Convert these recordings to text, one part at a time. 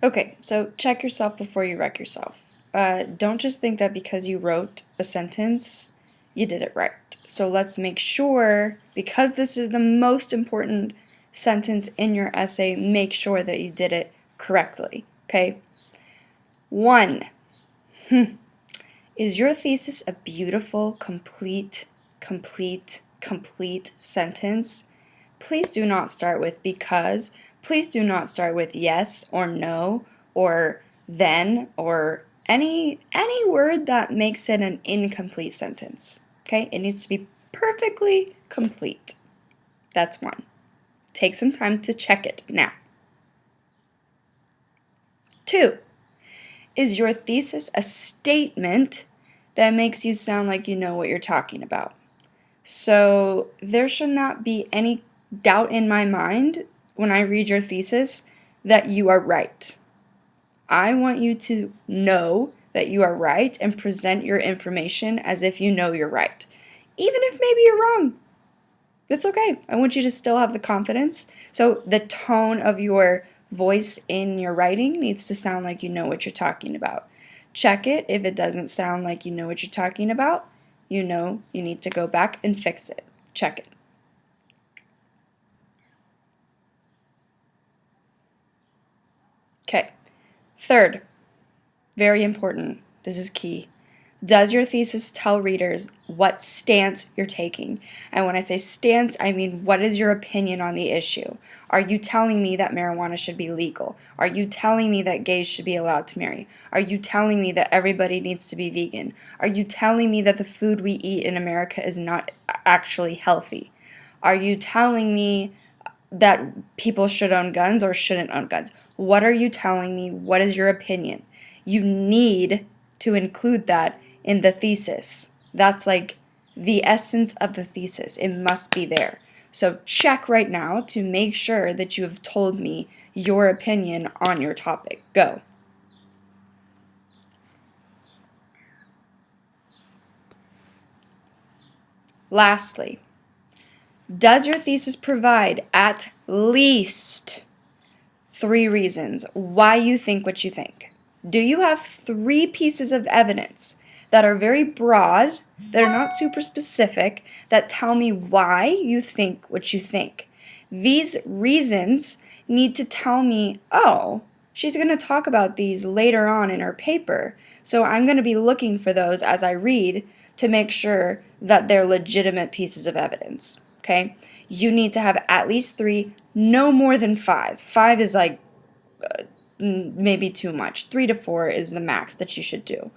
Okay, so check yourself before you wreck yourself. Don't just think that because you wrote a sentence, you did it right. So let's make sure, because this is the most important sentence in your essay, make sure that you did it correctly, okay? 1. Is your thesis a beautiful, complete sentence? Please do not start with because. Please do not start with yes or no or then or any word that makes it an incomplete sentence. Okay? It needs to be perfectly complete. That's 1. Take some time to check it now. 2. Is your thesis a statement that makes you sound like you know what you're talking about? So there should not be any doubt in my mind when I read your thesis that you are right. I want you to know that you are right and present your information as if you know you're right. Even if maybe you're wrong. That's okay. I want you to still have the confidence. So the tone of your voice in your writing needs to sound like you know what you're talking about. Check it. If it doesn't sound like you know what you're talking about, you know you need to go back and fix it. Check it. Okay. 3rd, very important. This is key. Does your thesis tell readers what stance you're taking? And when I say stance, I mean what is your opinion on the issue? Are you telling me that marijuana should be legal? Are you telling me that gays should be allowed to marry? Are you telling me that everybody needs to be vegan? Are you telling me that the food we eat in America is not actually healthy? Are you telling me that people should own guns or shouldn't own guns? What are you telling me? What is your opinion? You need to include that in the thesis. That's like the essence of the thesis. It must be there. So check right now to make sure that you have told me your opinion on your topic. Go. Lastly, does your thesis provide at least 3 reasons why you think what you think? Do you have 3 pieces of evidence that are very broad, that are not super specific, that tell me why you think what you think? These reasons need to tell me, oh, she's going to talk about these later on in her paper, so I'm going to be looking for those as I read to make sure that they're legitimate pieces of evidence, okay? You need to have at least 3, no more than 5. 5 is like maybe too much. 3 to 4 is the max that you should do.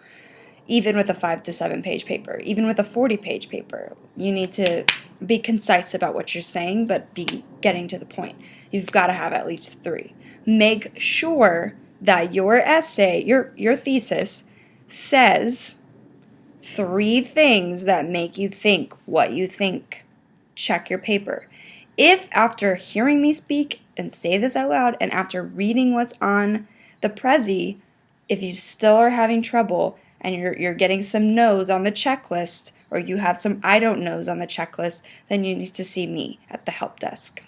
Even with a 5 to 7 page paper, even with a 40-page paper, you need to be concise about what you're saying, but be getting to the point. You've got to have at least 3. Make sure that your essay, your thesis, says 3 things that make you think what you think. Check your paper. If after hearing me speak and say this out loud and after reading what's on the Prezi, if you still are having trouble and you're getting some no's on the checklist or you have some I don't knows on the checklist, then you need to see me at the help desk.